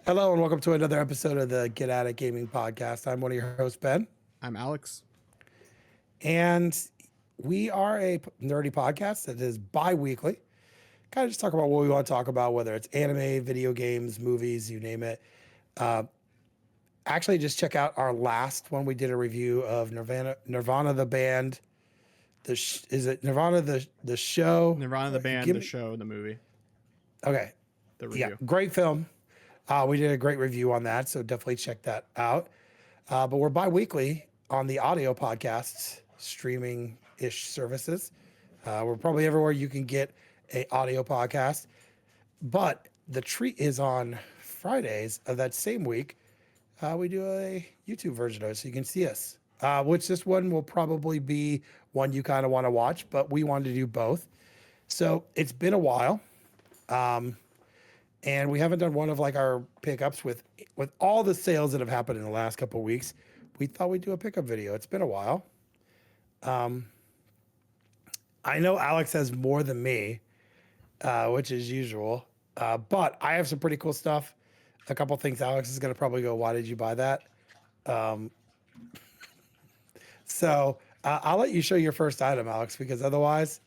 Hello and welcome to another episode of the Get At It Gaming Podcast. I'm one of your hosts, Ben, I'm Alex. and we are a nerdy podcast that is bi-weekly. Kind of just talk about what we want to talk about, whether it's anime, video games, movies, you name it. Actually, just check out our last one. We did a review of Nirvana the band. Is it Nirvana the show? Nirvana the band, the show, the movie, Okay, the review. yeah, great film. We did a great review on that, so definitely check that out. But we're bi-weekly on the audio podcasts, streaming-ish services. We're probably everywhere you can get a audio podcast. But the treat is on Fridays of that same week, we do a YouTube version of it, so you can see us. Which this one will probably be one you kind of want to watch, but we wanted to do both. So it's been a while. And we haven't done one of like our pickups with all the sales that have happened in the last couple of weeks. We thought we'd do a pickup video. It's been a while. I know Alex has more than me, which is usual. But I have some pretty cool stuff. A couple things Alex is going to probably go, why did you buy that? So I'll let you show your first item, Alex, because otherwise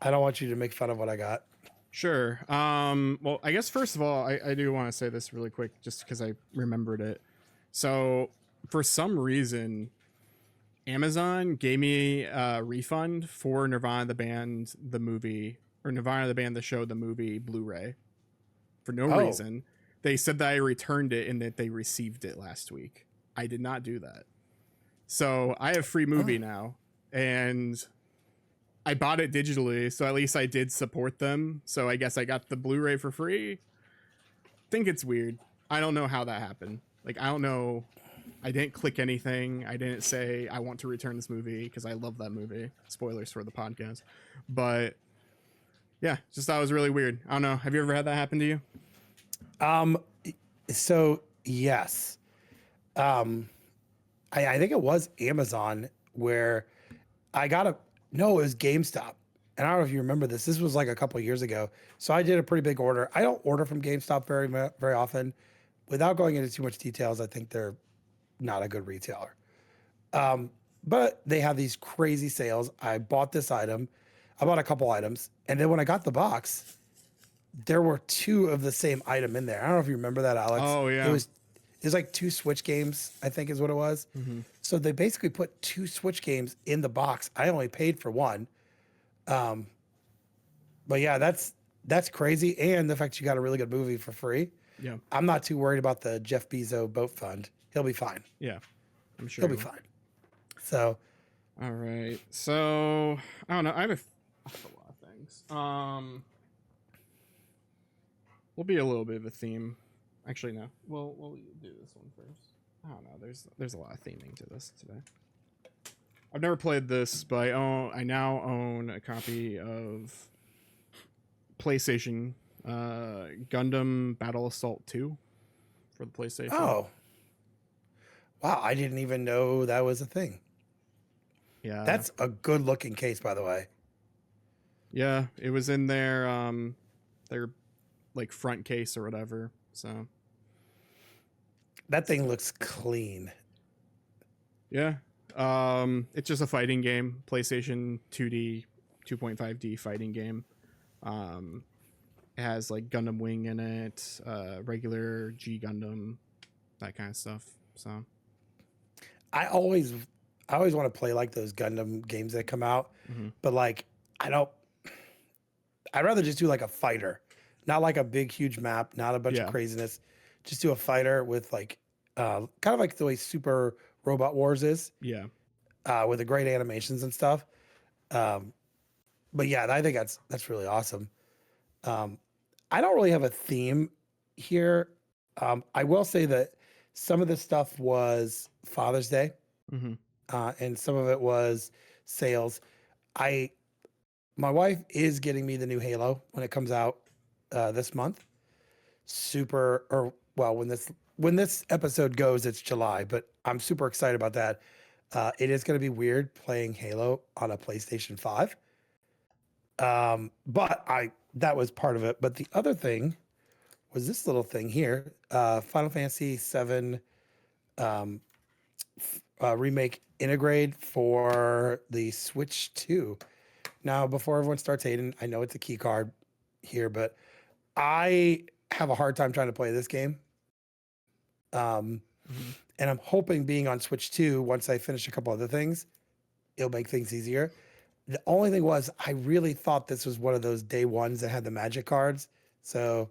I don't want you to make fun of what I got. Sure. Well, I guess first of all, I do want to say this really quick just because I remembered it. So for some reason, Amazon gave me a refund for Nirvana the band, the movie, or Nirvana the band, the show, the movie Blu-ray for no reason. They said that I returned it and that they received it last week. I did not do that. So I have free movie now, and I bought it digitally, so at least I did support them. So I guess I got the Blu-ray for free. Think it's weird. I don't know how that happened. Like, I don't know. I didn't click anything. I didn't say I want to return this movie because I love that movie. Spoilers for the podcast. But yeah, just thought it was really weird. I don't know. Have you ever had that happen to you? So yes. I think it was Amazon where I got no, it was GameStop. And I don't know if you remember this. This was like a couple of years ago. So I did a pretty big order. I don't order from GameStop very often. Without going into too much details, I think they're not a good retailer. But they have these crazy sales. I bought this item. I bought a couple items. And then when I got the box, there were two of the same item in there. I don't know if you remember that, Alex. Oh, yeah. It was like two Switch games, I think is what it was. Mm-hmm. So they basically put two Switch games in the box. I only paid for one. But yeah, that's crazy. And the fact you got a really good movie for free. Yeah. I'm not too worried about the Jeff Bezos boat fund. He'll be fine. Yeah, I'm sure He'll be fine. So. All right. So I don't know. I have a lot of things. We'll be a little bit of a theme. Actually, no. We'll do this one first. I don't know. There's a lot of theming to this today. I've never played this, but I now own a copy of PlayStation Gundam Battle Assault 2 for the PlayStation. Oh. Wow, I didn't even know that was a thing. Yeah. That's a good looking case, by the way. Yeah, it was in their like front case or whatever. So that thing looks clean. Yeah. It's just a fighting game, PlayStation 2D, 2.5D fighting game. It has like Gundam Wing in it, regular G Gundam, that kind of stuff. So I always want to play like those Gundam games that come out, but like I'd rather just do like a fighter, not like a big huge map, not a bunch of craziness. Just do a fighter with like kind of like the way Super Robot Wars is. Yeah. With the great animations and stuff. But yeah, I think that's really awesome. I don't really have a theme here. I will say that some of the stuff was Father's Day, and some of it was sales. My wife is getting me the new Halo when it comes out this month. When this episode goes, it's July, but I'm super excited about that. It is going to be weird playing Halo on a PlayStation 5. But that was part of it. But the other thing was this little thing here, Final Fantasy 7 um, remake integrate for the Switch 2. Now, before everyone starts hating, I know it's a key card here, but I have a hard time trying to play this game. Mhm. And I'm hoping being on Switch 2, once I finish a couple other things, it'll make things easier. The only thing was, I really thought this was one of those day ones that had the magic cards. So,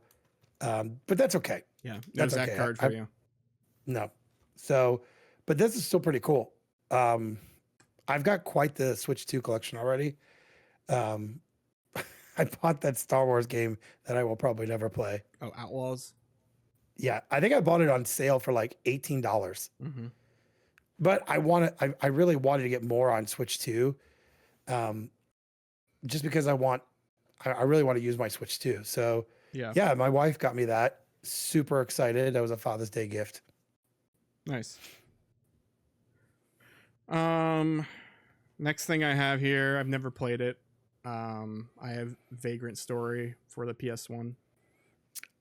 but that's okay. Yeah, no That's Zach okay. card I for you. no. So, but this is still pretty cool. Um, I've got quite the Switch 2 collection already. Um, I bought that Star Wars game that I will probably never play. Oh, Outlaws. Yeah, I think I bought it on sale for like $18. Mm-hmm. But I really wanted to get more on Switch 2. Um, just because I really want to use my Switch 2. So Yeah, yeah, my wife got me that. Super excited. That was a Father's Day gift. nice. Um, next thing I have here, I've never played it. I have Vagrant Story for the PS1.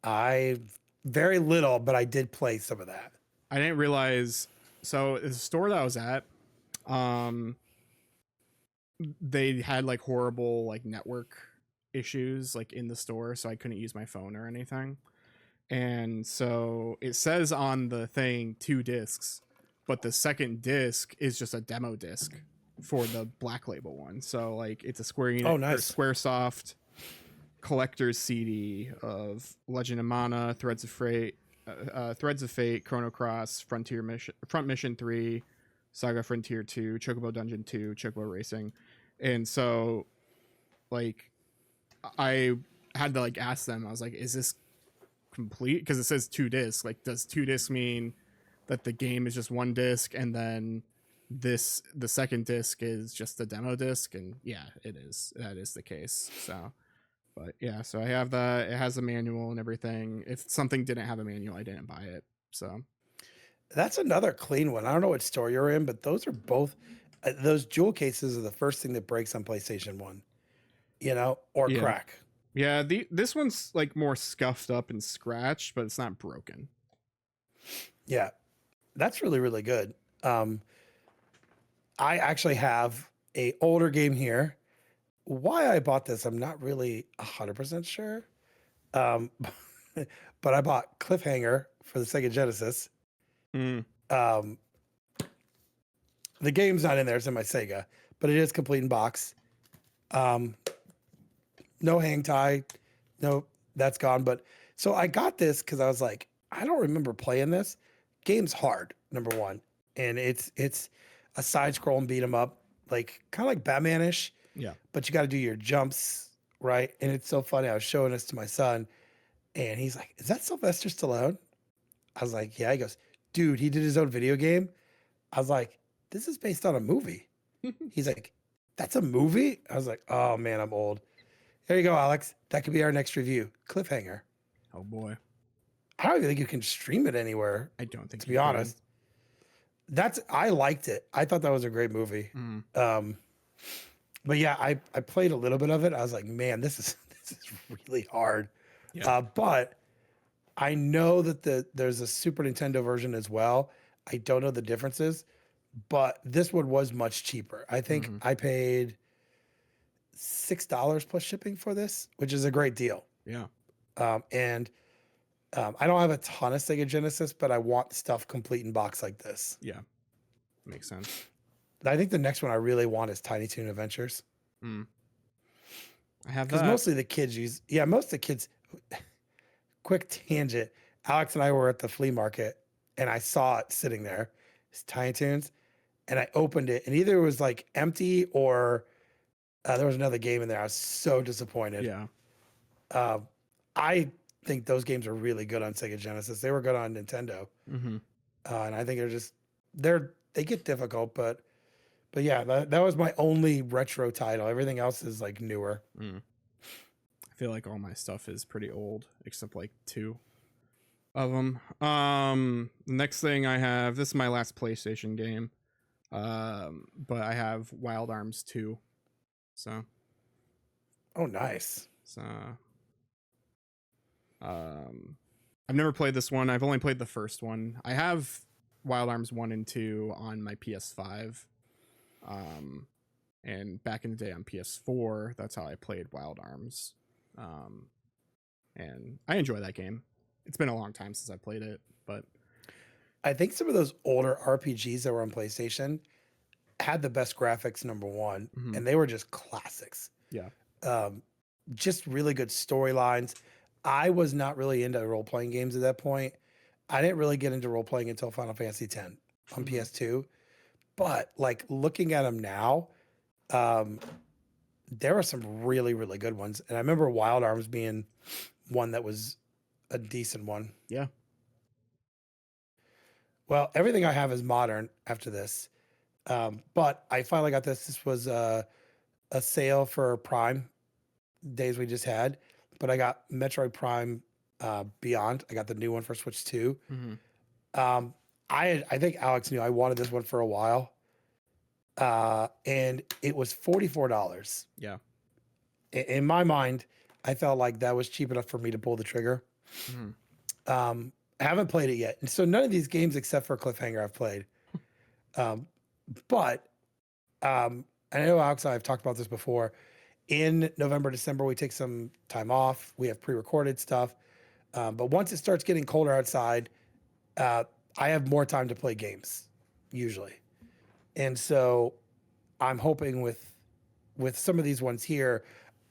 I very little, but I did play some of that. I didn't realize. So the store that I was at, um, they had like horrible like network issues like in the store, so I couldn't use my phone or anything. And so it says on the thing 2 discs, but the second disc is just a demo disc for the Black Label one. So like it's a Square Enix Oh, or nice. SquareSoft collector's CD of Legend of Mana, Threads of Fate, Chrono Cross, Front Mission 3, Saga Frontier 2, Chocobo Dungeon 2, Chocobo Racing. And so like I had to like ask them, I was like, is this complete? Because it says 2 discs. Like, does 2 discs mean that the game is just 1 disc and then the second disc is just the demo disc? And yeah, it is. That is the case. So but yeah, so I have that. It has a manual and everything. If something didn't have a manual, I didn't buy it. So That's another clean one. I don't know what store you're in, but those are both those jewel cases are the first thing that breaks on PlayStation 1, or yeah, crack. yeah. This one's like more scuffed up and scratched, but it's not broken. Yeah. That's really, really good. I actually have a older game here. Why I bought this, I'm not really 100% sure. Um, but I bought Cliffhanger for the Sega Genesis. Mm, Um, the game's not in there; it's in my Sega, but it is complete in box. Um, no hang tie, no, that's gone. But so I got this because I was like, I don't remember playing this. Game's hard, number one, and it's a side scroll and beat 'em up, like kind of like Batman-ish, yeah. but you got to do your jumps right. And it's so funny. I was showing this to my son, and he's like, "Is that Sylvester Stallone?" I was like, "Yeah." He goes, "Dude, he did his own video game." I was like, "This is based on a movie." He's like, "That's a movie?" I was like, "Oh man, I'm old." There you go, Alex. That could be our next review. Cliffhanger. Oh boy, I don't even think you can stream it anywhere, I don't think to you be can. honest. I liked it. I thought that was a great movie. Mm, Um, but yeah, I played a little bit of it. I was like, man, this is this is really hard. yeah. But I know that there's a Super Nintendo version as well. I don't know the differences, but this one was much cheaper. I think Mhm. I paid $6 plus shipping for this, which is a great deal. Yeah. And I don't have a ton of Sega Genesis, but I want stuff complete in box like this. Yeah. Makes sense. I think the next one I really want is Tiny Toon Adventures Mm. I have because that. mostly the kids use. Yeah, most of the kids. Quick tangent. Alex and I were at the flea market, and I saw it sitting there. It's Tiny Toons, and I opened it, and either it was like empty or there was another game in there. I was so disappointed. Yeah. Uh, I think those games are really good on Sega Genesis. They were good on Nintendo, Mm-hmm. and I think they get difficult, but yeah, that was my only retro title. Everything else is like newer. Mm. I feel like all my stuff is pretty old, except like 2 of them. Next thing I have, this is my last PlayStation game. But I have Wild Arms 2. So, Oh, nice. so um I've never played this one. I've only played the first one. I have Wild Arms 1 and 2 on my PS5. And back in the day on PS4, that's how I played Wild Arms. And I enjoy that game. It's been a long time since I played it, but I think some of those older RPGs that were on PlayStation had the best graphics, number one, and they were just classics. yeah. Just really good storylines. I was not really into role playing games at that point. I didn't really get into role playing until Final Fantasy X on PS2. But like looking at them now, there are some really, really good ones. And I remember Wild Arms being one that was a decent one. Yeah. Well, everything I have is modern after this. But I finally got this. This was a sale for Prime days we just had. But I got Metroid Prime Beyond. I got the new one for Switch 2. I think Alex knew I wanted this one for a while. And it was $44. Yeah. In my mind, I felt like that was cheap enough for me to pull the trigger. I haven't played it yet. And so none of these games except for Cliffhanger I've played. But I know Alex and I have talked about this before. In November, December, we take some time off. We have pre-recorded stuff. But once it starts getting colder outside, I have more time to play games, usually. And so I'm hoping with some of these ones here,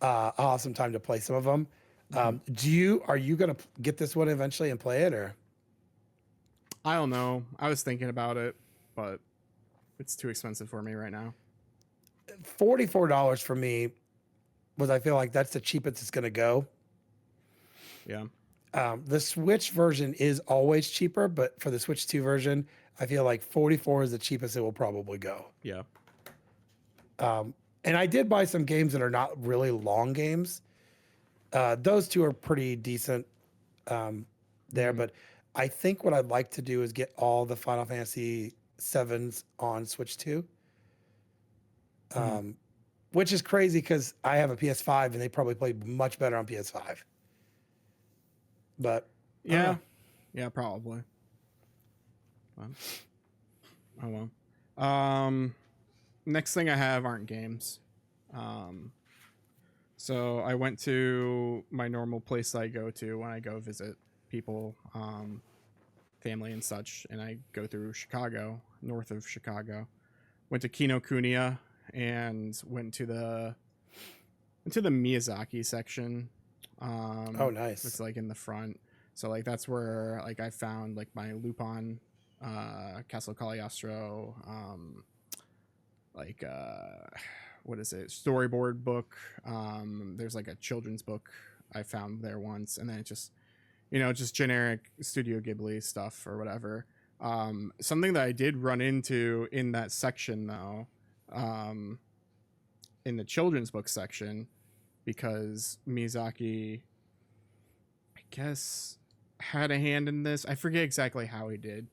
I'll have some time to play some of them. Are you going to get this one eventually and play it, or? I don't know. I was thinking about it, but it's too expensive for me right now. $44 for me was, I feel like that's the cheapest it's going to go. Yeah. The Switch version is always cheaper, but for the Switch 2 version, I feel like 44 is the cheapest it will probably go. Yeah. And I did buy some games that are not really long games. Those two are pretty decent there, but I think what I'd like to do is get all the Final Fantasy 7s on Switch 2. Which is crazy because I have a PS5 and they probably play much better on PS5. But yeah, probably. Well, oh well. Next thing I have aren't games. So I went to my normal place I go to when I go visit people, family and such, and I go through Chicago, north of Chicago. Went to Kinokuniya and went to the Miyazaki section. oh, nice. It's like in the front. So like that's where like I found like my Lupin, Castle Cagliostro, what is it? Storyboard book. There's like a children's book I found there once, and then it just, just generic Studio Ghibli stuff or whatever. Something that I did run into in that section though, in the children's book section, because Miyazaki, I guess, had a hand in this. I forget exactly how he did,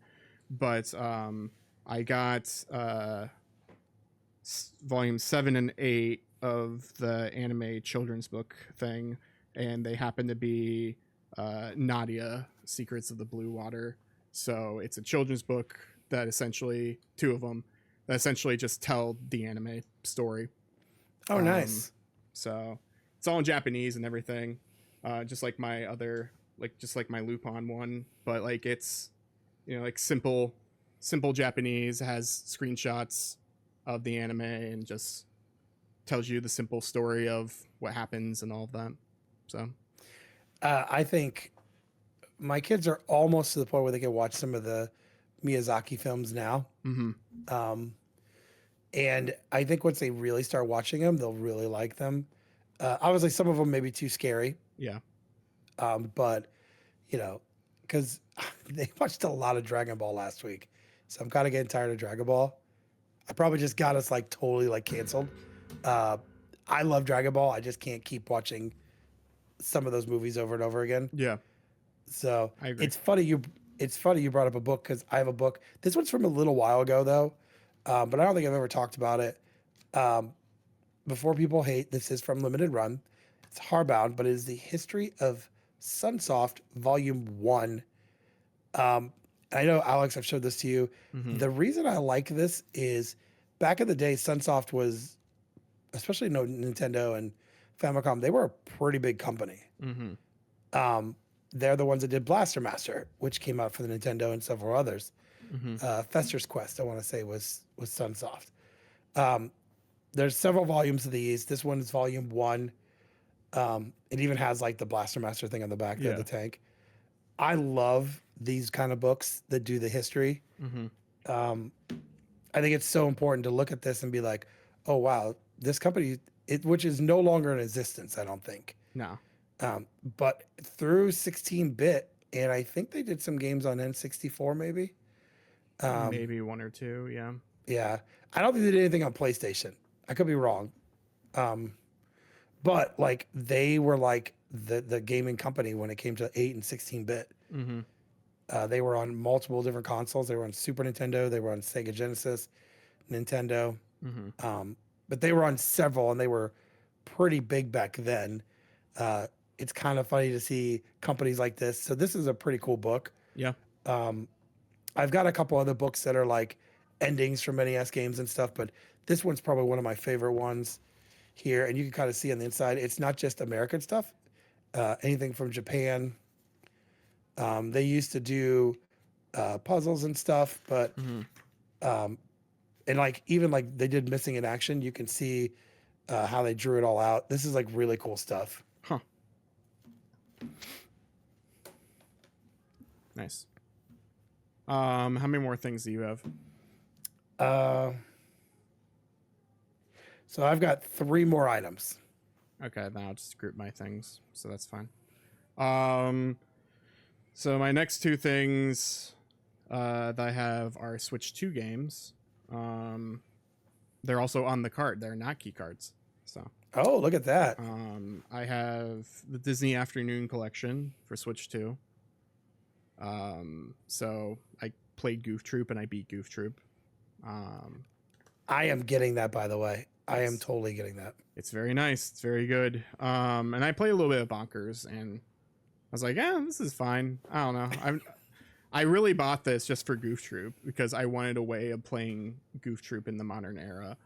but I got volume 7 and 8 of the anime children's book thing, and they happen to be Nadia, Secrets of the Blue Water. So it's a children's book that essentially, 2 of them, that essentially just tell the anime story. Oh, nice. So it's all in Japanese and everything, just like my other, just like my Lupin one, but like it's, like simple Japanese, has screenshots of the anime and just tells you the simple story of what happens and all of that. So I think my kids are almost to the point where they can watch some of the Miyazaki films now. And I think once they really start watching them, they'll really like them. Obviously, some of them may be too scary. Yeah. But, because they watched a lot of Dragon Ball last week. So I'm kind of getting tired of Dragon Ball. I probably just got us like totally like canceled. I love Dragon Ball. I just can't keep watching some of those movies over and over again. Yeah. So I agree. it's funny you brought up a book, because I have a book. This one's from a little while ago though, but I don't think I've ever talked about it. Before people hate, this is from Limited Run. It's hardbound, but it is the history of Sunsoft Volume 1. I know, Alex, I've showed this to you. Mm-hmm. The reason I like this is back in the day, Sunsoft was, especially no Nintendo and Famicom, they were a pretty big company. Mm-hmm. They're the ones that did Blaster Master, which came out for the Nintendo and several others. Mm-hmm. Fester's Quest, I want to say, was Sunsoft. There's several volumes of these. This one is volume 1. It even has like the Blaster Master thing on the back there, Yeah. the tank. I love these kind of books that do the history. Mm-hmm. I think it's so important to look at this and be like, oh wow, this company, which is no longer in existence, I don't think. No. But through 16-bit, and I think they did some games on N64 maybe. Maybe 1 or 2. Yeah. Yeah, I don't think they did anything on PlayStation. I could be wrong. But like they were like the gaming company when it came to 8 and 16-bit. Mm-hmm. They were on multiple different consoles. They were on Super Nintendo. They were on Sega Genesis, Nintendo. Mm-hmm. But they were on several, and they were pretty big back then. It's kind of funny to see companies like this. So this is a pretty cool book. Yeah. I've got a couple other books that are like endings from NES games and stuff, but this one's probably one of my favorite ones here. And you can kind of see on the inside, it's not just American stuff. Anything from Japan. They used to do puzzles and stuff, but Mm-hmm. and like even like they did Missing in Action. You can see how they drew it all out. This is like really cool stuff. Huh. Nice. How many more things do you have? So I've got 3 more items. Okay, then I'll just group my things, so that's fine. So my next 2 things that I have are Switch 2 games. They're also on the card. They're not key cards. So Oh, look at that. I have the Disney Afternoon Collection for Switch 2. So I played Goof Troop and I beat Goof Troop. I am getting that, by the way. I am Yes. totally getting that. It's very nice. It's very good. And I played a little bit of Bonkers, and I was like, yeah, this is fine. I don't know. I really bought this just for Goof Troop because I wanted a way of playing Goof Troop in the modern era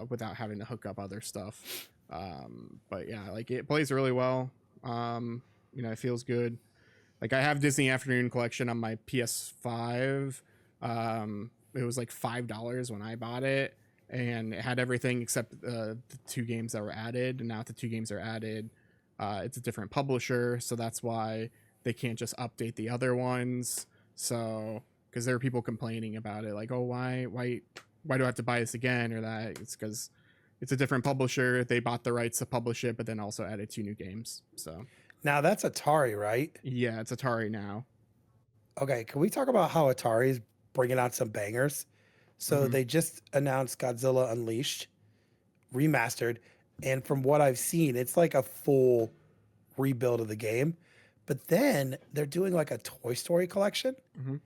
without having to hook up other stuff. But yeah, like it plays really well. It feels good. Like I have Disney Afternoon Collection on my PS5. It was like $5 when I bought it, and it had everything except the 2 games that were added. And now that the 2 games are added, it's a different publisher, so that's why they can't just update the other ones. So because there were people complaining about it, like, oh, why do I have to buy this again or that? It's because it's a different publisher. They bought the rights to publish it, but then also added 2 new games. So Now that's Atari, right? yeah, it's Atari now. Okay, can we talk about how Atari is bringing out some bangers? So Mhm. they just announced Godzilla Unleashed remastered, and from what I've seen, it's like a full rebuild of the game. But then they're doing like a Toy Story collection, Mhm.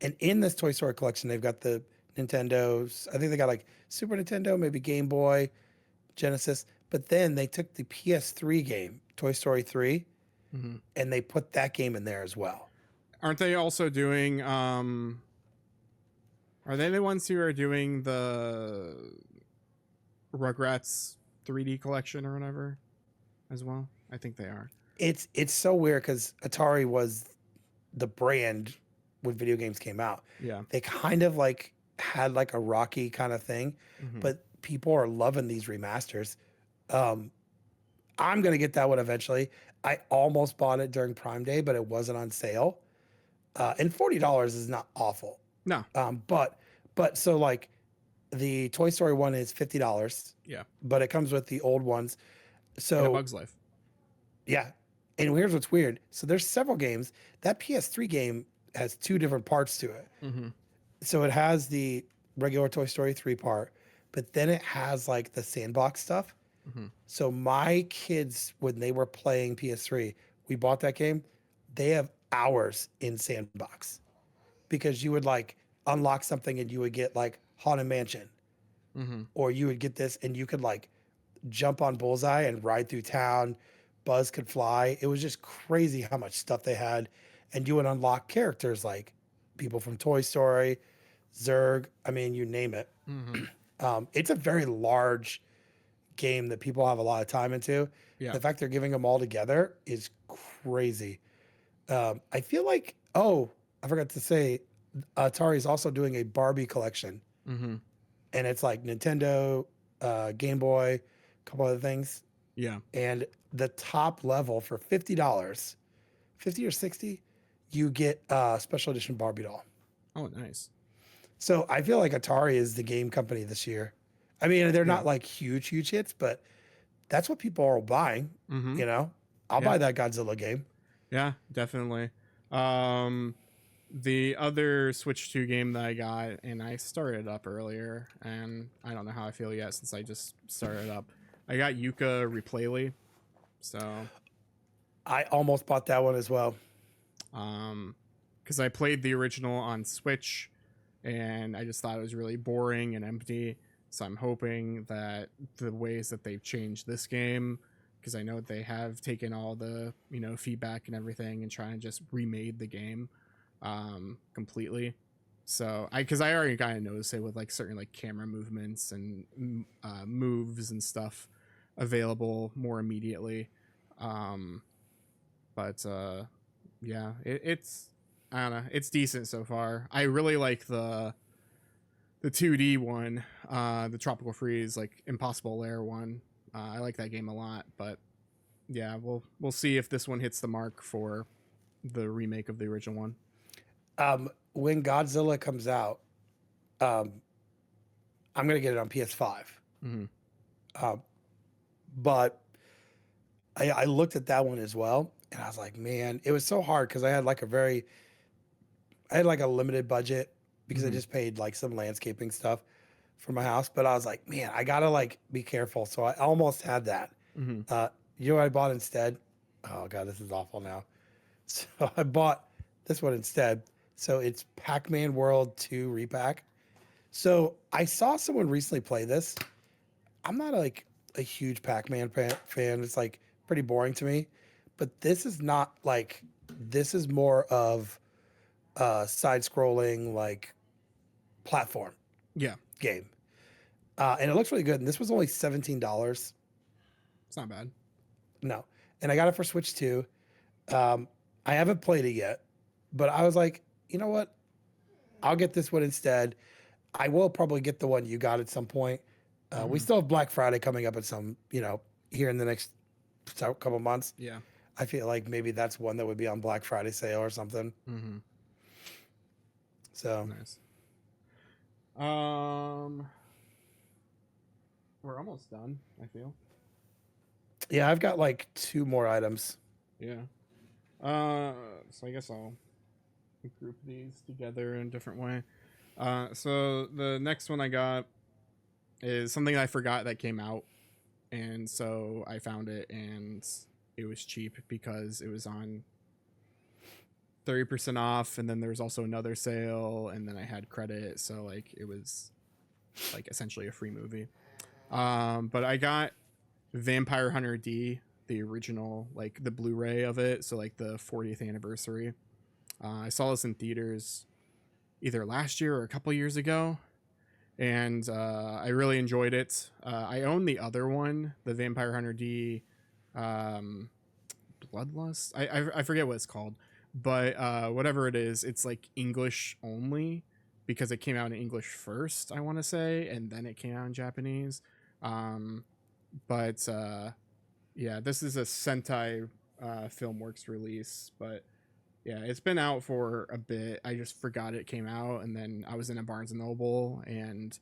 and in this Toy Story collection, they've got the Nintendos. I think they got like Super Nintendo, maybe Game Boy, Genesis. But then they took the PS3 game, Toy Story 3, Mhm. and they put that game in there as well. Aren't they also doing? Are they the ones who are doing the Rugrats 3D collection or whatever, as well? I think they are. It's so weird because Atari was the brand when video games came out. Yeah. They kind of like had like a Rocky kind of thing, Mhm. but people are loving these remasters. I'm gonna get that one eventually. I almost bought it during Prime Day, but it wasn't on sale. And $40 is not awful. No. But so like the Toy Story one is $50, Yeah. but it comes with the old ones. And A So Bug's Life. yeah. And here's what's weird. So there's several games. That PS3 game has 2 different parts to it. Mm-hmm. So it has the regular Toy Story 3 part, but then it has like the sandbox stuff. Mm-hmm. So my kids, when they were playing PS3, we bought that game. They have hours in sandbox because you would like unlock something and you would get like Haunted Mansion, Mm-hmm. or you would get this and you could like jump on Bullseye and ride through town, Buzz could fly. It was just crazy how much stuff they had, and you would unlock characters like people from Toy Story, Zurg. I mean, you name it. Mm-hmm. It's a very large game that people have a lot of time into. Yeah. The fact they're giving them all together is crazy. I feel like, oh, I forgot to say, Atari is also doing a Barbie collection, Mm-hmm. and it's like Nintendo, Game Boy, a couple other things, Yeah. and the top level for $50, 50 or 60, you get a special edition Barbie doll. Oh, nice. So I feel like Atari is the game company this year. I mean, they're Yeah. not like huge hits, but that's what people are buying. Mm-hmm. You know, I'll Yeah. buy that Godzilla game. Yeah, definitely. The other Switch 2 game that I got, and I started up earlier, and I don't know how I feel yet since I just started up. I got Yuka Replayly. So, I almost bought that one as well. because I played the original on Switch, and I just thought it was really boring and empty. So I'm hoping that the ways that they've changed this game, because I know they have taken all the feedback and everything and trying to just remade the game completely. So because I already kind of noticed it with like certain like camera movements and moves and stuff available more immediately. But yeah, it's I don't know, it's decent so far. I really like the 2D one, the Tropical Freeze, like Impossible Lair one. I like that game a lot, but yeah, we'll see if this one hits the mark for the remake of the original one. When Godzilla comes out, um, I'm gonna get it on PS5. Mm-hmm. But I looked at that one as well, and I was like, man, it was so hard because I had like a limited budget because I Mm-hmm. just paid like some landscaping stuff for my house. But I was like, man, I gotta like be careful. So I almost had that. Mm-hmm. You know what I bought instead? Oh god, this is awful now. So I bought this one instead. So it's Pac-Man World 2 repack. So I saw someone recently play this. I'm not like a huge Pac-Man fan. It's like pretty boring to me. But this is not like this is more of a side-scrolling like platform Yeah, game. And it looks really good. And this was only $17. it's not bad. No. And I got it for Switch 2. I haven't played it yet, but I was like, you know what? I'll get this one instead. I will probably get the one you got at some point. We Mhm. still have Black Friday coming up at some, here in the next couple months. Yeah. I feel like maybe that's one that would be on Black Friday sale or something. Mm-hmm. So Nice. We're almost done, I feel. yeah, I've got like two more items. Yeah. So I guess I'll group these together in a different way. So the next one I got is something I forgot that came out, and so I found it, and it was cheap because it was on 30% off, and then there was also another sale, and then I had credit, so like it was like essentially a free movie. But I got Vampire Hunter D, the original, like the Blu-ray of it, so like the 40th anniversary. I saw this in theaters either last year or a couple years ago, and I really enjoyed it. I own the other one, the Vampire Hunter D, Bloodlust. I forget what it's called, but whatever it is, it's like English only because it came out in English first, I want to say, and then it came out in Japanese. But yeah, this is a Sentai Filmworks release, but yeah, it's been out for a bit. I just forgot it came out, and then I was in a Barnes and Noble, and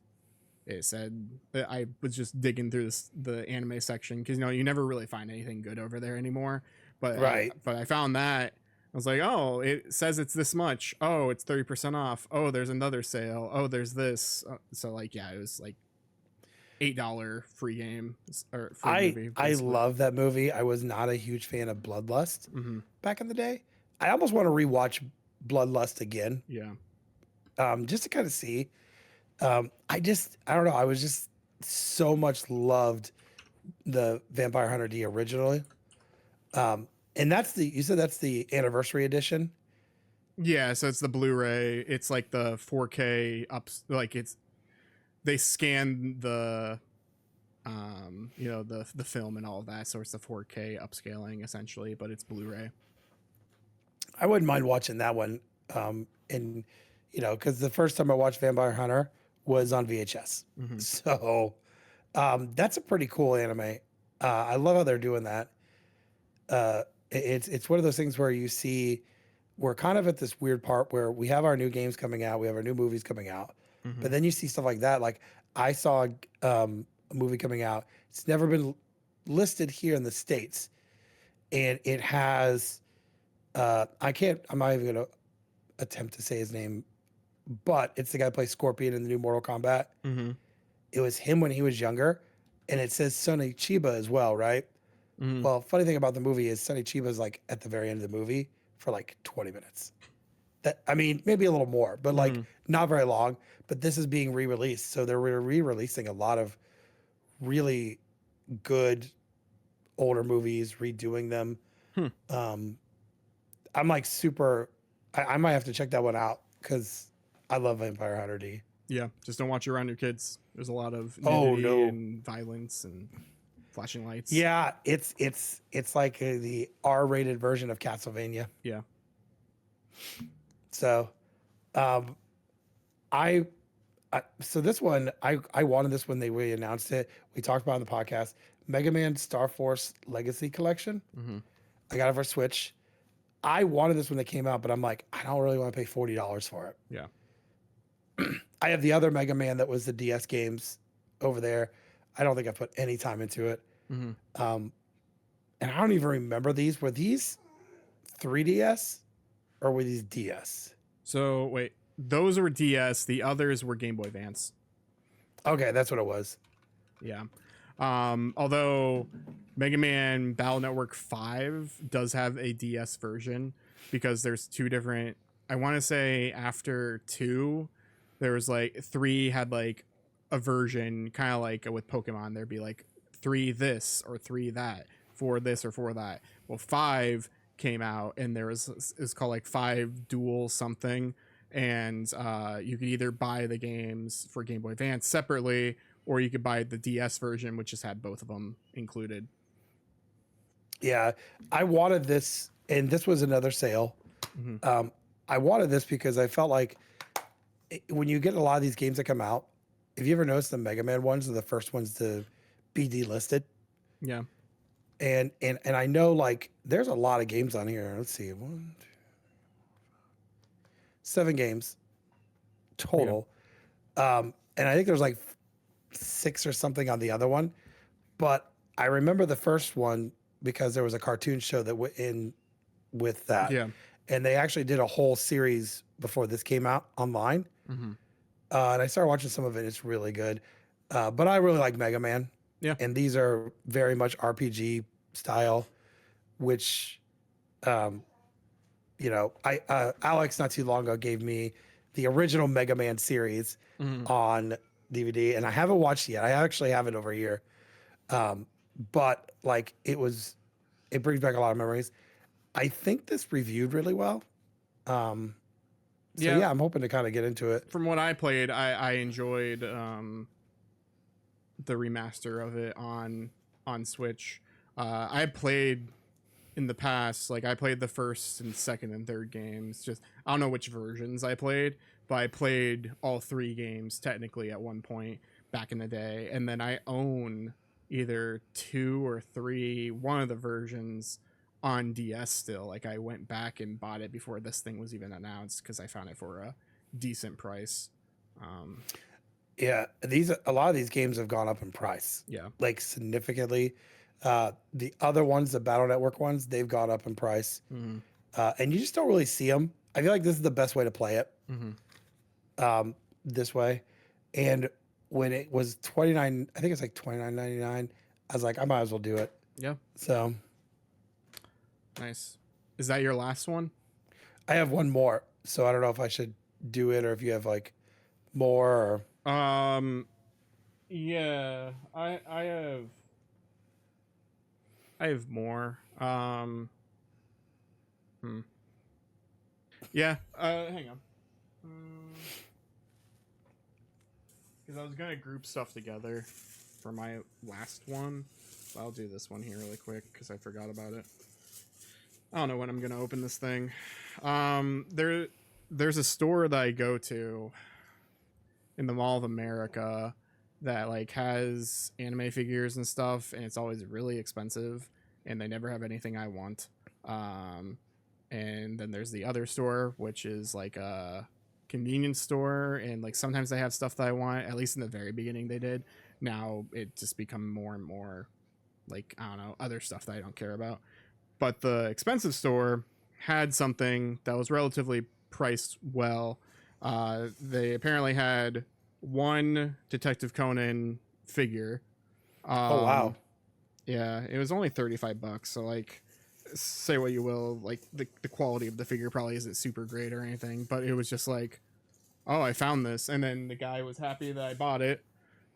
it said that I was just digging through the anime section because you never really find anything good over there anymore. But Right. but I found that. I was like, oh, it says it's this much. Oh, it's 30% off. Oh, there's another sale. Oh, there's this. So like, yeah, it was like $8 free game or free movie. I love that movie. I was not a huge fan of Bloodlust Mm-hmm. back in the day. I almost want to rewatch Bloodlust again, Yeah. just to kind of see. I don't know. I was just so much loved the Vampire Hunter D originally. And you said that's the anniversary edition. Yeah, so it's the Blu-ray. It's like the 4K ups. Like they scan the the film and all of that, so it's the 4K upscaling essentially, but it's Blu-ray. I wouldn't mind watching that one. And because the first time I watched Vampire Hunter was on VHS, Mm-hmm. so that's a pretty cool anime. I love how they're doing that. It's one of those things where you see we're kind of at this weird part where we have our new games coming out, we have our new movies coming out, Mm-hmm. but then you see stuff like that. Like I saw a movie coming out. It's never been listed here in the States, and it has I'm not even gonna attempt to say his name, but it's the guy who plays Scorpion in the new Mortal Kombat. Mm-hmm. It was him when he was younger, and it says Sonny Chiba as well, right? Mm-hmm. Well, funny thing about the movie is Sonny Chiba is like at the very end of the movie for like 20 minutes. That I mean, maybe a little more, but like Mm-hmm. not very long. But this is being re-released, so they're re-releasing a lot of really good older movies, redoing them. Hmm. I'm like super. I might have to check that one out because I love Vampire Hunter D. Yeah, just don't watch it around your kids. There's a lot of Oh, nudity no. and violence and flashing lights. Yeah, it's like the R-rated version of Castlevania. Yeah. So, um, I, so this one I wanted this when they announced it. We talked about it on the podcast. Mega Man Star Force Legacy Collection. Mm-hmm. I got it for Switch. I wanted this when they came out, but I'm like, I don't really want to pay $40 for it. Yeah. I have the other Mega Man that was the DS games over there. I don't think I put any time into it. Mm-hmm. And I don't even remember these. Were these 3DS or were these DS? So wait, those were DS. The others were Game Boy Advance. Okay, that's what it was. Yeah. Although Mega Man Battle Network 5 does have a DS version because there's two different. I want to say after 2, there was like 3 had like a version, kind of like with Pokemon. There'd be like 3 this or 3 that, 4 this or 4 that. Well, 5 came out and there was it's called like 5 Dual something, and you could either buy the games for Game Boy Advance separately, or you could buy the DS version, which just had both of them included. Yeah, I wanted this, and this was another sale. Mm-hmm. I wanted this because I felt like when you get a lot of these games that come out, if you ever noticed the Mega Man ones are the first ones to be delisted. Yeah. And I know like there's a lot of games on here. Let's see, 7 games total. And I think there's like 6 or something on the other one. But I remember the first one because there was a cartoon show that went in with that. Yeah. And they actually did a whole series before this came out online. Mm-hmm. And I started watching some of it. It's really good. But I really like Mega Man. Yeah. And these are very much RPG style, which, Alex not too long ago gave me the original Mega Man series on DVD, and I haven't watched it yet. I actually have it over here. But like it brings back a lot of memories. I think this reviewed really well. So yeah, I'm hoping to kind of get into it. From what I played, I enjoyed the remaster of it on Switch. I played in the past, like I played the first and second and third games. Just I don't know which versions I played, but I played all 3 games technically at one point back in the day, and then I own either 2 or 3 one of the versions on DS still. Like I went back and bought it before this thing was even announced because I found it for a decent price. Yeah, a lot of these games have gone up in price. Yeah. Like significantly. The other ones, the Battle Network ones, they've gone up in price. Mm-hmm. And you just don't really see them. I feel like this is the best way to play it. Mm-hmm. This way. And when it was $29, I think it's like $29.99. I was like, I might as well do it. Yeah. So Nice. Is that your last one? I have one more. So I don't know if I should do it or if you have like more or Yeah, I have more. Um, yeah. Hang on. Because I was gonna group stuff together for my last one. So I'll do this one here really quick because I forgot about it. I don't know when I'm gonna open this thing. There's a store that I go to in the Mall of America that like has anime figures and stuff, and it's always really expensive, and they never have anything I want. And then there's the other store, which is like a convenience store, and like sometimes they have stuff that I want. At least in the very beginning, they did. Now it just become more and more like, I don't know, other stuff that I don't care about. But the expensive store had something that was relatively priced well. They apparently had one Detective Conan figure. Oh wow. Yeah, it was only $35. So like, say what you will, like the quality of the figure probably isn't super great or anything, but it was just like, oh, I found this, and then the guy was happy that I bought it.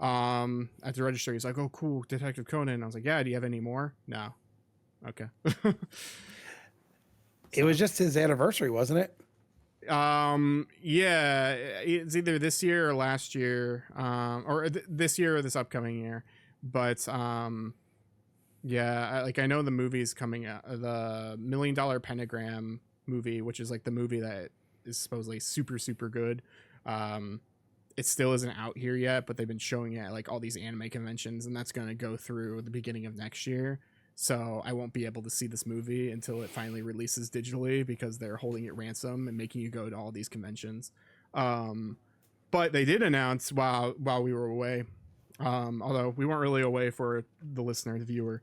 At the register, he's like, "Oh, cool, Detective Conan." I was like, "Yeah, do you have any more?" No. Okay. It was just his anniversary, wasn't it? Yeah, it's either this year or last year, or this year or this upcoming year. But yeah, I know the movie's coming out, the $1 Million Pentagram movie, which is like the movie that is supposedly super super good. It still isn't out here yet, but they've been showing it at like all these anime conventions, and that's going to go through the beginning of next year. So I won't be able to see this movie until it finally releases digitally because they're holding it ransom and making you go to all these conventions. But they did announce while we were away, although we weren't really away for the listener, the viewer,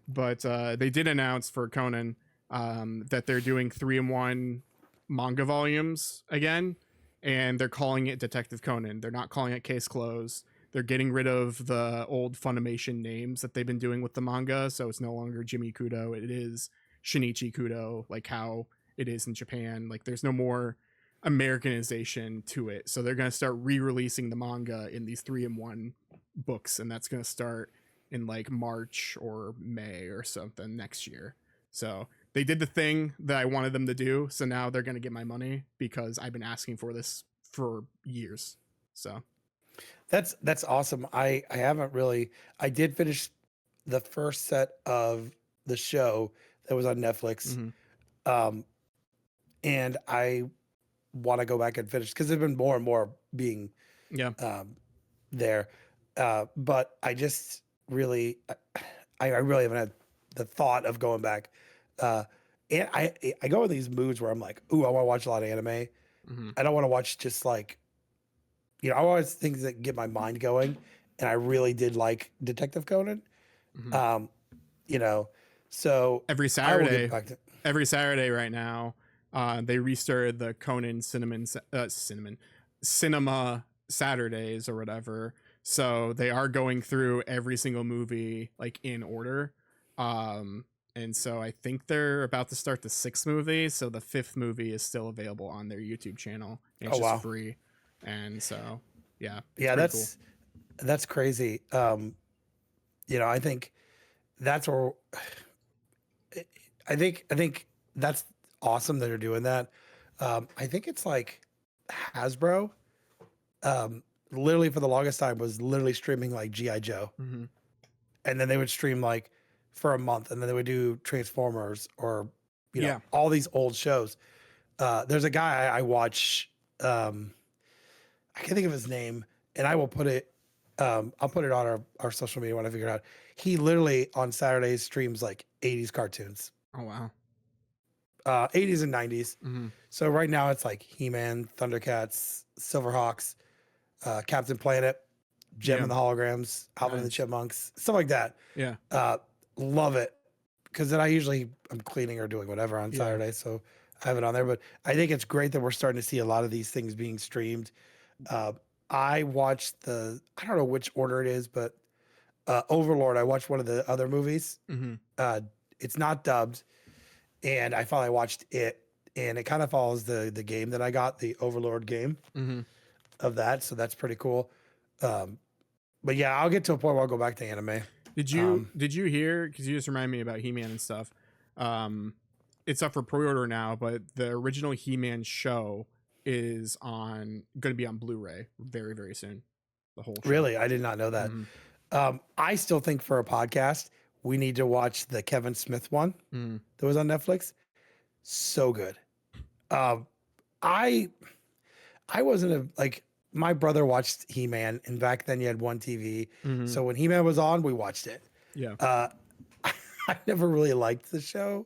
but they did announce for Conan that they're doing 3-in-1 manga volumes again, and they're calling it Detective Conan. They're not calling it Case Closed. They're getting rid of the old Funimation names that they've been doing with the manga, so it's no longer Jimmy Kudo. It is Shinichi Kudo, like how it is in Japan. Like there's no more Americanization to it. So they're going to start re-releasing the manga in these 3-in-1 books, and that's going to start in like March or May or something next year. So they did the thing that I wanted them to do, so now they're going to get my money because I've been asking for this for years. So That's awesome. I haven't really. I did finish the first set of the show that was on Netflix, um, and I want to go back and finish because there's been more and more being yeah, there. But I just really, I really haven't had the thought of going back. And I go in these moods where I'm like, ooh, I want to watch a lot of anime. I don't want to watch just like, I want things that get my mind going. And I really did like Detective Conan. You know, so every I will Saturday, get back to. every Saturday right now, they restarted the Conan cinema Saturdays or whatever. So they are going through every single movie like in order. And so I think they're about to start the 6th movie. So the 5th movie is still available on their YouTube channel. And it's Oh just wow, free. And so yeah, it's yeah, pretty cool. that's crazy. I think that's where I think that's awesome that they're doing that. I think it's like Hasbro, literally for the longest time was literally streaming like GI Joe, and then they would stream like for a month, and then they would do Transformers or Yeah. all these old shows. There's a guy I watch. I can't think of his name, and I will put it. I'll put it on our social media when I figure it out. He literally on Saturdays streams like 80s cartoons. Oh wow. 80s and 90s. So right now it's like He-Man, Thundercats, Silverhawks, Captain Planet, Gem Yeah. and the Holograms, Alvin and the Nice. Chipmunks, stuff like that. Yeah. Love it because then I'm cleaning or doing whatever on Yeah. Saturday, so I have it on there. But I think it's great that we're starting to see a lot of these things being streamed. I watched I don't know which order it is, but Overlord. I watched one of the other movies. It's not dubbed, and I finally watched it, and it kind of follows the game that I got, the Overlord game of that. So that's pretty cool. But yeah, I'll get to a point where I'll go back to anime. Did you hear? Because you just remind me about He-Man and stuff. It's up for pre-order now, but the original He-Man show is going to be on Blu-ray very, very soon. The whole show. Really, I did not know that. I still think for a podcast, we need to watch the Kevin Smith one that was on Netflix. So good. I wasn't like my brother watched He-Man, and back then you had one TV. So when He-Man was on, we watched it. Yeah. I never really liked the show.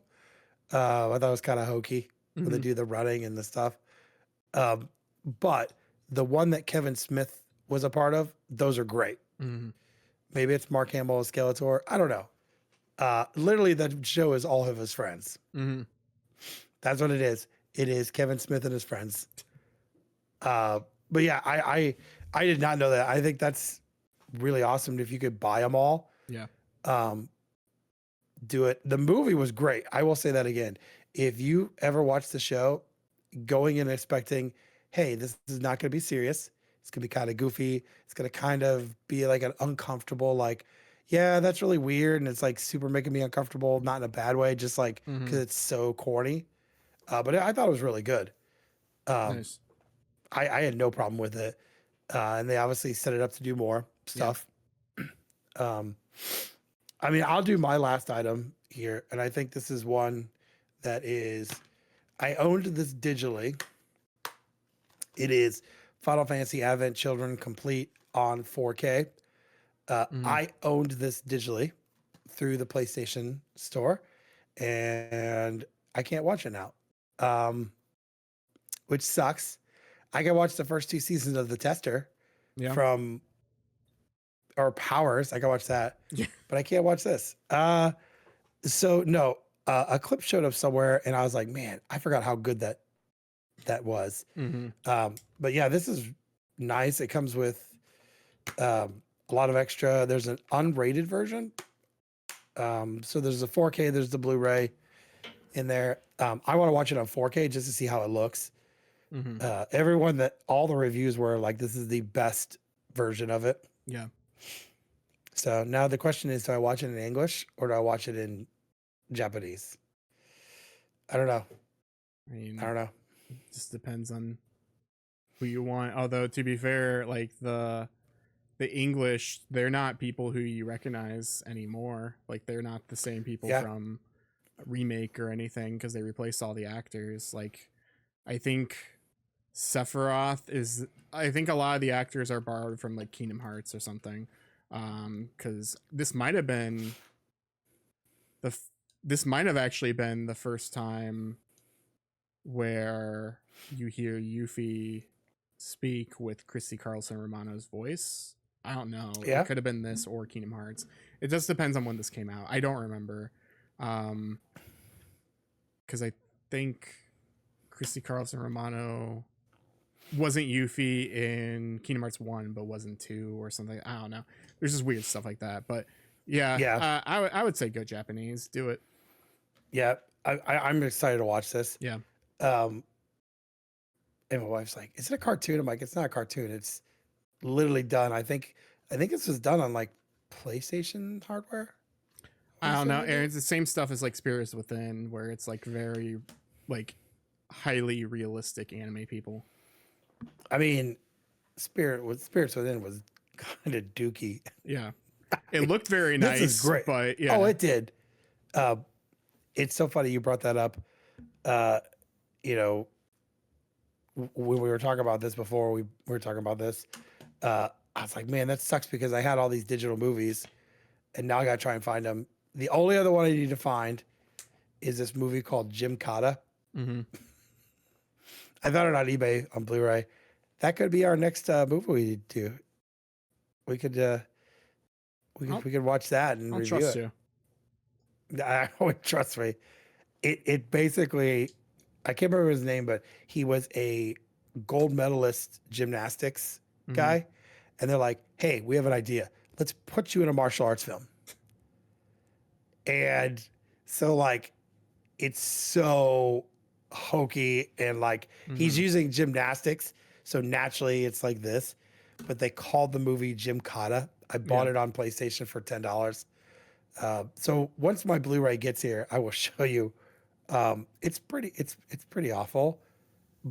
I thought it was kind of hokey when they do the running and the stuff. But the one that Kevin Smith was a part of, those are great. Maybe it's Mark Hamill as Skeletor. I don't know. Literally, that show is all of his friends. That's what it is. It is Kevin Smith and his friends. But yeah, I did not know that. I think that's really awesome if you could buy them all. Yeah. Do it. The movie was great. I will say that again. If you ever watch the show, going in expecting, hey, this is not going to be serious. It's going to be kind of goofy. It's going to kind of be like an uncomfortable, like, yeah, that's really weird. And it's like super making me uncomfortable, not in a bad way, just like because it's so corny. But I thought it was really good. Nice. I had no problem with it. And they obviously set it up to do more stuff. I mean, I'll do my last item here. And I think this is one that is, I owned this digitally. It is Final Fantasy Advent Children complete on 4K. I owned this digitally through the PlayStation Store, and I can't watch it now, which sucks. I can watch the first 2 seasons of The Tester from, or Powers. I can watch that, but I can't watch this. So no, a clip showed up somewhere, and I was like, man, I forgot how good that was. But yeah, this is nice. It comes with a lot of extra. There's an unrated version. So there's a 4K, there's the Blu-ray in there. I want to watch it on 4K just to see how it looks. All the reviews were like, this is the best version of it. Yeah. So now the question is, do I watch it in English or do I watch it in Japanese? I don't know. I mean, I don't know. it just depends on who you want. Although to be fair, like the English, they're not people who you recognize anymore. Like they're not the same people from a remake or anything because they replaced all the actors. Like I think Sephiroth is. I think a lot of the actors are borrowed from like Kingdom Hearts or something. Because this might have been this might have actually been the first time where you hear Yuffie speak with Christy Carlson Romano's voice. I don't know. Yeah. It could have been this or Kingdom Hearts. It just depends on when this came out. I don't remember. Because I think Christy Carlson Romano wasn't Yuffie in Kingdom Hearts 1, but wasn't 2 or something. I don't know. There's just weird stuff like that. But yeah. I would say go Japanese. Do it. Yeah. I'm excited to watch this. Yeah. And my wife's like, is it a cartoon? I'm like, it's not a cartoon. It's literally done. I think this was done on like PlayStation hardware. I don't know. And it's the same stuff as like Spirits Within, where it's like very like highly realistic anime people. I mean, Spirits Within was kind of dookie. Yeah. It looked very nice. This is great. But yeah. Oh, it did. It's so funny you brought that up. You know, when we were talking about this before, we were talking about this. I was like, man, that sucks because I had all these digital movies and now I got to try and find them. The only other one I need to find is this movie called Jim Cotta. I found it on eBay on Blu-ray. That could be our next movie we do. We could watch that and I'll review trust it. you. I would trust me. It basically, I can't remember his name, but he was a gold medalist gymnastics guy. And they're like, hey, we have an idea. Let's put you in a martial arts film. And so like, it's so hokey and like he's using gymnastics. So naturally it's like this, but they called the movie Jim Cotta. I bought it on PlayStation for $10. So once my Blu-ray gets here, I will show you. It's pretty awful,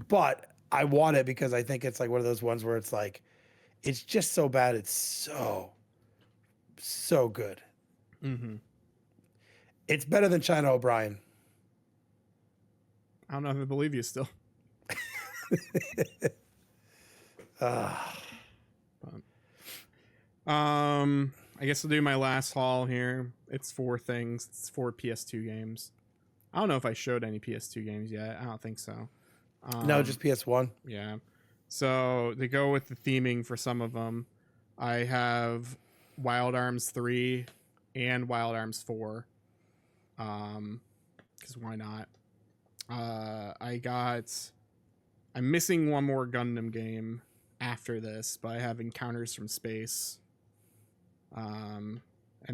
but I want it because I think it's like one of those ones where it's like it's just so bad. It's so good. Mm-hmm. It's better than China O'Brien. I don't know if I believe you still. Uh, I guess I'll do my last haul here. It's 4 things. It's 4 PS2 games. I don't know if I showed any PS2 games yet. I don't think so. no, just PS1. Yeah. So to go with the theming for some of them, I have Wild Arms 3 and Wild Arms 4. Because why not? I'm missing one more Gundam game after this, but I have Encounters from Space. And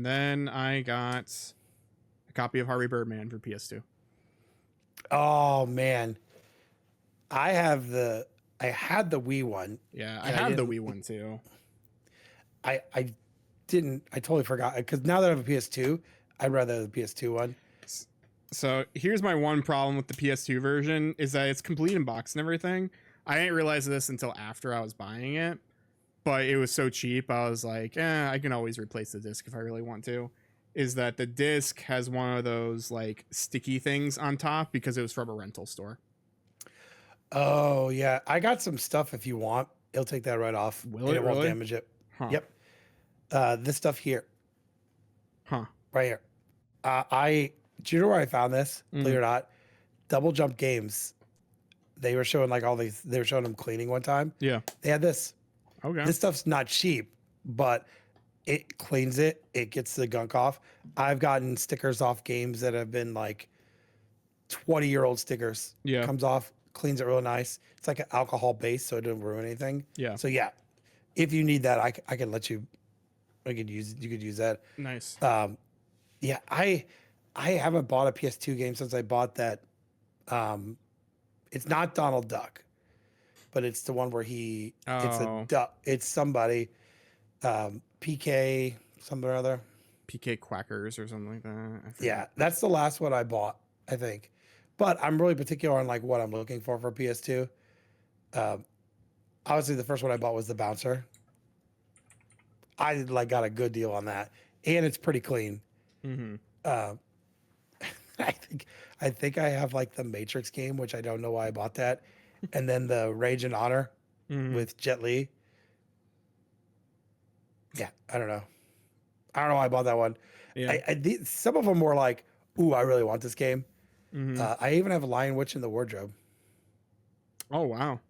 then I got a copy of Harvey Birdman for PS2. Oh man, I had the Wii one. Yeah, I and have the didn't- Wii one too. I totally forgot because now that I have a PS2, I'd rather have the PS2 one. So here's my one problem with the PS2 version is that it's complete in box and everything. I didn't realize this until after I was buying it, but it was so cheap. I was like, I can always replace the disc if I really want to. Is that the disc has one of those like sticky things on top because it was from a rental store. Oh yeah, I got some stuff if you want. It'll take that right off. Will and it won't really? damage it. Huh. Yep. This stuff here, Huh. right here. Do you know where I found this? Believe it or not, Double Jump Games. They were showing like all these. They were showing them cleaning one time. Yeah. They had this. Okay. This stuff's not cheap, but it cleans it. It gets the gunk off. I've gotten stickers off games that have been like 20-year-old stickers. Yeah. Comes off, cleans it real nice. It's like an alcohol base, so it doesn't ruin anything. Yeah. So yeah, if you need that, I can let you. I could use. You could use that. Nice. Yeah, I haven't bought a PS2 game since I bought that. It's not Donald Duck, but it's the one where it's a Oh. duck. It's somebody, PK something or other. PK Quackers or something like that. I forget. Yeah, that's the last one I bought, I think. But I'm really particular on like what I'm looking for PS2. Obviously, the first one I bought was the Bouncer. I like got a good deal on that, and it's pretty clean. Mm-hmm. I think I have like the Matrix game, which I don't know why I bought that, and then the Rage and Honor Mm-hmm. with Jet Li. Yeah, I don't know. I don't know why I bought that one. Yeah. Some of them were like, "Ooh, I really want this game." Mm-hmm. I even have a Lion Witch in the Wardrobe. Oh wow.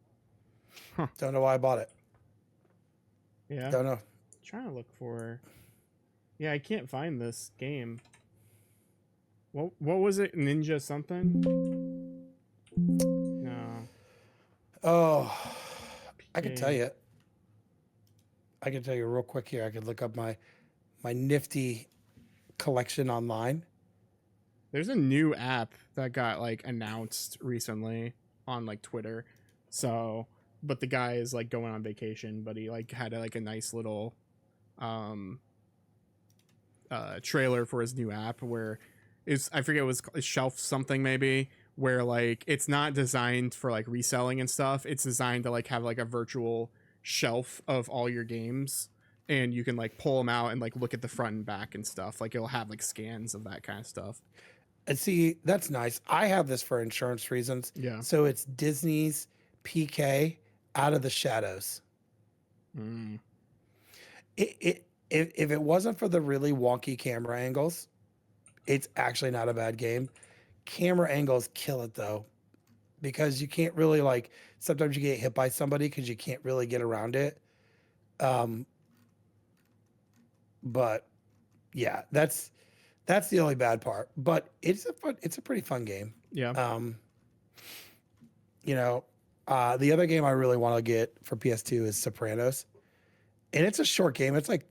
Don't know why I bought it. Yeah. Don't know. Trying to look for. Yeah, I can't find this game. What was it? Ninja something? No. Oh, I can PK. tell you. I can tell you real quick here. I could look up my nifty collection online. There's a new app that got like announced recently on like Twitter. So, but the guy is like going on vacation, but he like had like a nice little trailer for his new app where I forget it was Shelf something maybe, where like it's not designed for like reselling and stuff. It's designed to like have like a virtual shelf of all your games, and you can like pull them out and like look at the front and back and stuff. Like it'll have like scans of that kind of stuff. And see, that's nice. I have this for insurance reasons. Yeah. So it's Disney's PK Out of the Shadows. Mm. If it wasn't for the really wonky camera angles, it's actually not a bad game. Camera angles kill it though, because you can't really like. Sometimes you get hit by somebody because you can't really get around it. But yeah, that's the only bad part. But it's a pretty fun game. Yeah. The other game I really want to get for PS2 is Sopranos, and it's a short game. It's like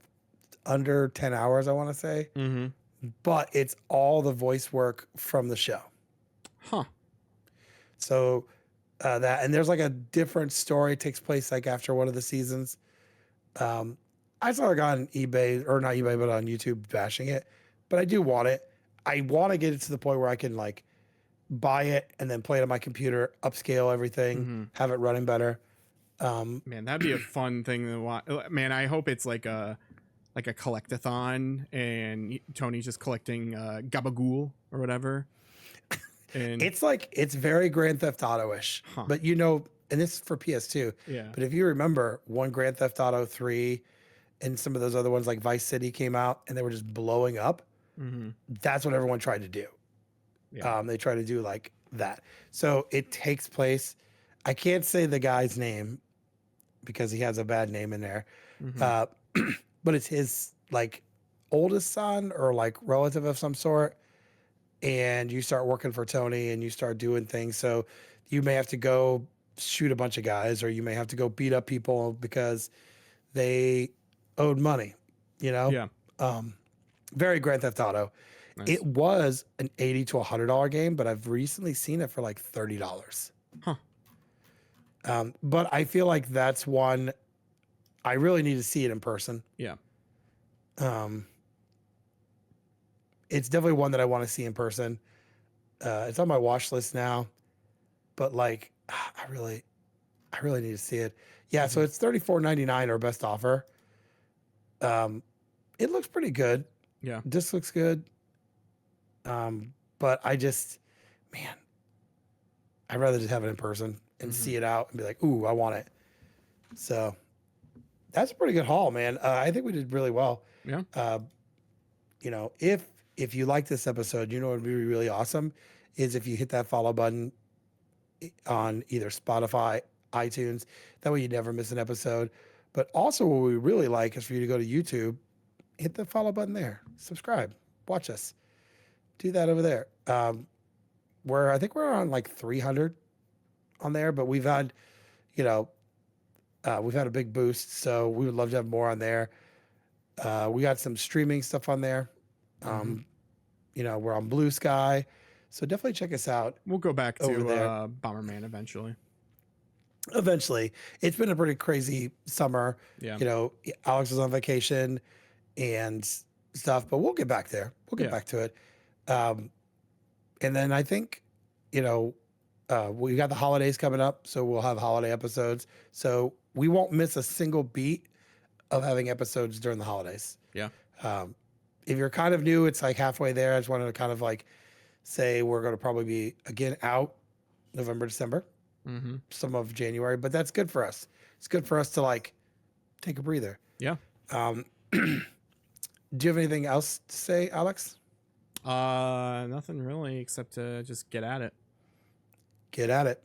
under 10 hours, I want to say, Mm-hmm. but it's all the voice work from the show. Huh. So and there's like a different story. It takes place like after one of the seasons. I saw a guy on eBay, or not eBay, but on YouTube bashing it. but I do want it. I want to get it to the point where I can like buy it and then play it on my computer, upscale everything, have it running better. Man, that'd be a fun thing to watch. Man, I hope it's like a collectathon and Tony's just collecting gabagool or whatever. And It's very Grand Theft Auto-ish, but you know, and this is for PS2. yeah. But if you remember, one Grand Theft Auto 3 and some of those other ones like Vice City came out and they were just blowing up. That's what everyone tried to do. Yeah. They try to do like that. So it takes place. I can't say the guy's name because he has a bad name in there. But it's his like oldest son or like relative of some sort. And you start working for Tony and you start doing things. So you may have to go shoot a bunch of guys, or you may have to go beat up people because they owed money, you know? Yeah. Very Grand Theft Auto. Nice. It was an $80 to $100 game, but I've recently seen it for like $30. But I feel like that's one I really need to see it in person. Yeah. It's definitely one that I want to see in person. It's on my watch list now, but like, I really need to see it. Yeah. So it's $34.99 or best offer. It looks pretty good. Yeah. This looks good. But I just, man, I'd rather just have it in person and see it out and be like, ooh, I want it. So that's a pretty good haul, man. I think we did really well. Yeah. You know, if you like this episode, you know what would be really awesome is if you hit that follow button on either Spotify, iTunes. That way you never miss an episode. But also what we really like is for you to go to YouTube, hit the follow button there, subscribe, watch us. Do that over there. I think we're on like 300 on there, but we've had, you know, we've had a big boost. So we would love to have more on there. We got some streaming stuff on there. You know, we're on Blue Sky. So definitely check us out. We'll go back over to there. Bomberman eventually. Eventually. It's been a pretty crazy summer. Yeah. You know, Alex was on vacation and stuff, but we'll get back there. We'll get back to it. And then I think, you know, we got the holidays coming up, so we'll have holiday episodes. So we won't miss a single beat of having episodes during the holidays. Yeah. If you're kind of new, it's like halfway there. I just wanted to kind of like say we're going to probably be again out November, December, some of January, but that's good for us. It's good for us to like take a breather. Yeah. Do you have anything else to say, Alex? Nothing really except to just get at it. Get at it.